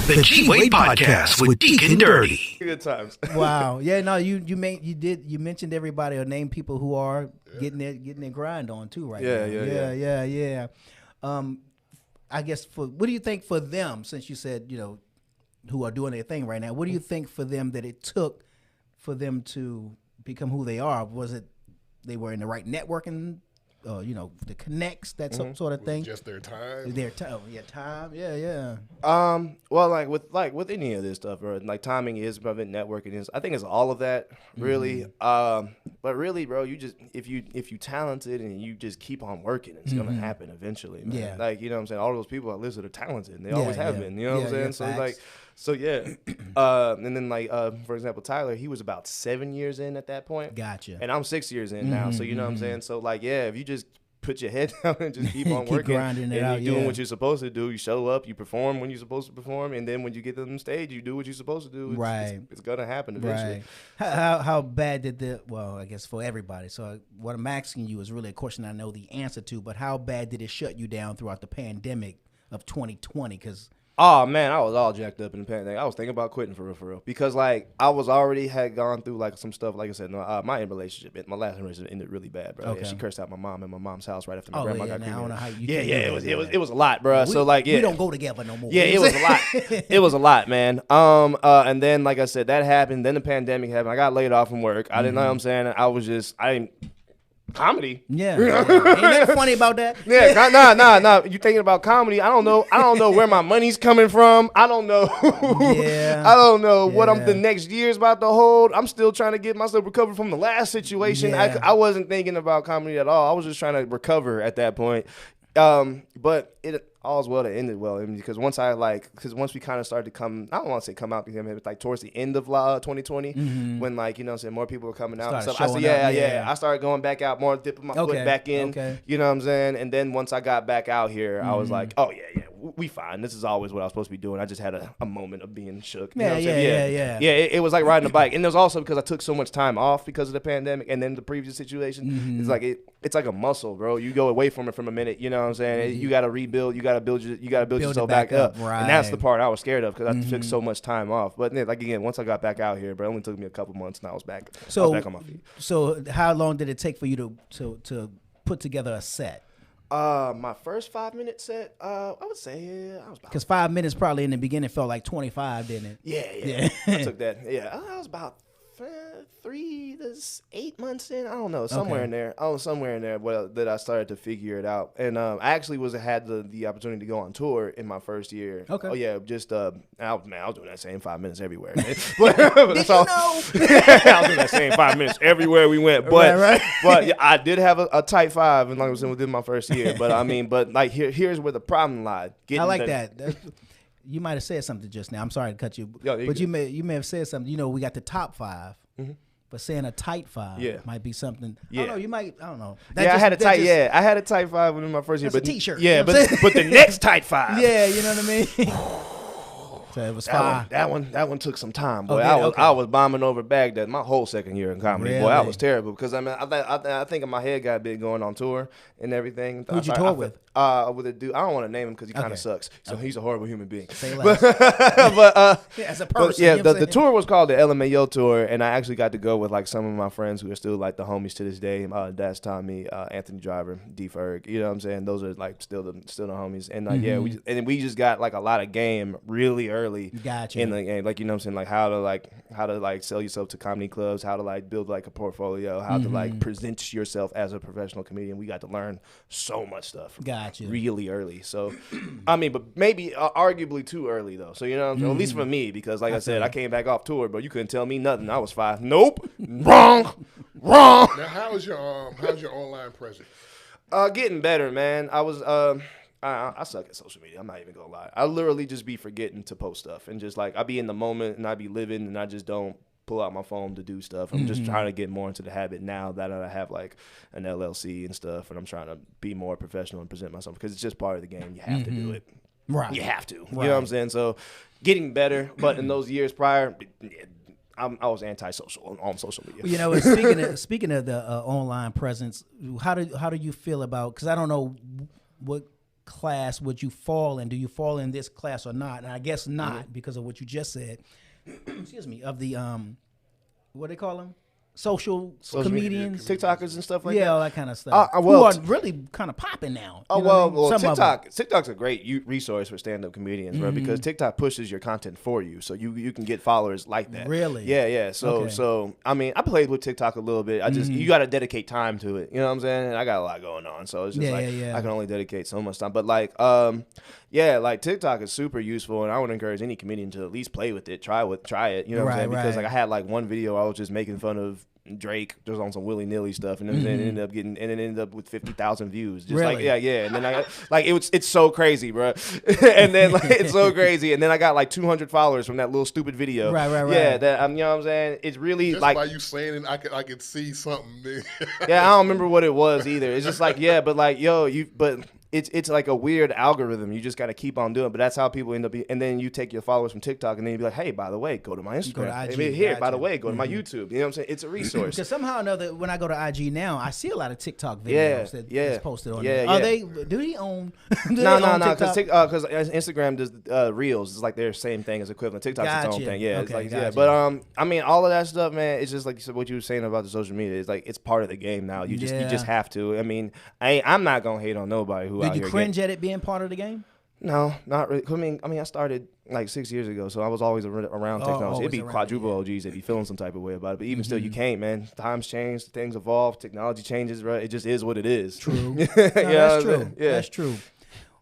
The G-Wade Podcast with Deacon Dirty. Good times. Wow. Yeah, no, you mentioned everybody or named people who are getting their grind on too right now. Yeah. I guess what do you think for them, since you said, who are doing their thing right now, what do you think for them that it took for them to become who they are? Was it they were in the right networking, the connects, that sort of thing? Just their time. Time. Yeah. Well, with any of this stuff, bro, like timing is part of it, networking is. I think it's all of that, really. But really, bro, you just if you talented and you just keep on working, it's gonna happen eventually, man. Yeah. Like, you know what I'm saying? All those people I listed are talented, and they always have been. You know what I'm saying? So facts. And then for example, Tyler, he was about 7 years in at that point. Gotcha. And I'm 6 years in now, so you know what I'm saying? So if you just put your head down and just keep on working grinding it out, you're doing what you're supposed to do, you show up, you perform when you're supposed to perform, and then when you get to the stage, you do what you're supposed to do. It's gonna happen eventually. Right. How bad did I guess for everybody. So what I'm asking you is really a question I know the answer to, but how bad did it shut you down throughout the pandemic of 2020? Because oh man, I was all jacked up in the pandemic. I was thinking about quitting for real, because like I was already had gone through like some stuff. Like I said, my last relationship ended really bad, bro. Okay. Yeah, she cursed out my mom in my mom's house right after my grandma got I don't know how you. it was a lot, bro. We don't go together no more. Yeah, it was a lot. It was a lot, man. And then like I said, that happened. Then the pandemic happened. I got laid off from work. I didn't know what I'm saying. I didn't. Comedy. Yeah. Ain't that funny about that? Yeah. Nah. You thinking about comedy? I don't know where my money's coming from. I don't know. Yeah. I don't know what the next year's about to hold. I'm still trying to get myself recovered from the last situation. Yeah. I wasn't thinking about comedy at all. I was just trying to recover at that point. But it all's well that ended well. I mean, because once we kind of started to come, I don't want to say come out, because it was like towards the end of 2020, when more people were coming out. Started I said, showing up. I started going back out more, dipping my foot back in. Okay. You know what I'm saying? And then once I got back out here, I was like, oh yeah, we fine. This is always what I was supposed to be doing. I just had a moment of being shook. You know what I'm saying? Yeah. It was like riding a bike, and it was also because I took so much time off because of the pandemic, and then the previous situation. It's like it's like a muscle, bro. You go away from it from a minute. You know what I'm saying? You got to rebuild. You got to build yourself back up. Right. And that's the part I was scared of, because I took so much time off. But like again, once I got back out here, bro, it only took me a couple months, and I was back. I was back on my feet. So how long did it take for you to put together a set? My first 5-minute set, I would say I was about, because 5 minutes probably in the beginning felt like 25, didn't it? Yeah. I took that. Yeah, I was about 3 to 8 months in. I don't know, somewhere in there. That I started to figure it out. And I actually had the opportunity to go on tour in my first year. Okay. Oh yeah, just I was doing that same 5 minutes everywhere. Man. Did you know? I was doing that same 5 minutes everywhere we went. But right. But yeah, I did have a tight 5 as long as it was within my first year. But here's where the problem lied. I like that. You might have said something just now. I'm sorry to cut you, but you may have said something. We got the top 5. But saying a tight 5 might be something. Yeah. I don't know. You might. I don't know. I had a tight 5 within my first year. That's a t-shirt. Yeah, but the next tight 5. Yeah, you know what I mean. So it was 5. That one took some time, boy. I was bombing over Baghdad my whole second year in comedy. Really? Boy, I was terrible, because I think my head got big going on tour and everything. Who'd you tour with? With a dude. I don't want to name him because he kind of sucks. So he's a horrible human being. Say less. As a person. The tour was called the LMAO tour, and I actually got to go with like some of my friends who are still like the homies to this day. That's Tommy, Anthony Driver, D Ferg. You know what I'm saying? Those are like still the homies. And we just got like a lot of game really early. Gotcha. In the game, like, you know what I'm saying, like how to sell yourself to comedy clubs, how to like build like a portfolio, how to like present yourself as a professional comedian. We got to learn so much stuff. Gotcha. Really early. So, I mean, but maybe arguably too early though. So you know what I'm saying? At least for me, because like I said, I came back off tour, but you couldn't tell me nothing. I was 5. Nope. Wrong. Now, how's your online presence? Getting better, man. I was I suck at social media. I'm not even gonna lie. I literally just be forgetting to post stuff, and just like I be in the moment and I be living, and I just don't pull out my phone to do stuff. I'm just trying to get more into the habit now that I have like an LLC and stuff, and I'm trying to be more professional and present myself, because it's just part of the game. You have to do it. Right. You have to. Right. You know what I'm saying? So getting better, but in those years prior, I was antisocial on social media. Speaking of the online presence, how do you feel about? Because I don't know what class would you fall in? Do you fall in this class or not? And I guess not because of what you just said. Excuse me. Of the what do they call them? Social comedians, TikTokers and stuff like that. Yeah, all that kind of stuff. Who are really kind of popping now. TikTok's a great resource for stand-up comedians, bro, because TikTok pushes your content for you, so you can get followers like that. Really? Yeah. So I mean, I played with TikTok a little bit. I just you got to dedicate time to it. You know what I'm saying? And I got a lot going on, so it's just I can only dedicate so much time. But like, like TikTok is super useful, and I would encourage any comedian to at least play with it, try it. You know what I'm saying? Because like I had like one video I was just making fun of Drake just on some willy-nilly stuff, and then it ended up with 50,000 views. Just really? And then I it's so crazy, bro. And then like it's so crazy, and then I got like 200 followers from that little stupid video. Right. Yeah, that you know what I'm saying. It's really just like by you saying it, I could see something there. Yeah, I don't remember what it was either. It's just like but like it's like a weird algorithm. You just got to keep on doing it. But that's how people end up. And then you take your followers from TikTok, and then you be like, hey, by the way, go to my Instagram. By the way, go to my YouTube. You know what I'm saying? It's a resource. Because somehow or another, when I go to IG now, I see a lot of TikTok videos that's posted on there. Yeah. Do they own? No, because Instagram does Reels. It's like their same thing as equivalent. TikTok's its own thing. Yeah, okay, it's like But I mean, all of that stuff, man. It's just like what you were saying about the social media. It's like it's part of the game now. You just have to. I mean, I'm not gonna hate on nobody who. Did you cringe at it being part of the game? No, not really. I mean, I started like 6 years ago, so I was always around technology. It'd be quadruple OGs. They'd be feeling some type of way about it. But even still, you can't, man. Times change, things evolve, technology changes, right? It just is what it is. True. That's true. Yeah. That's true.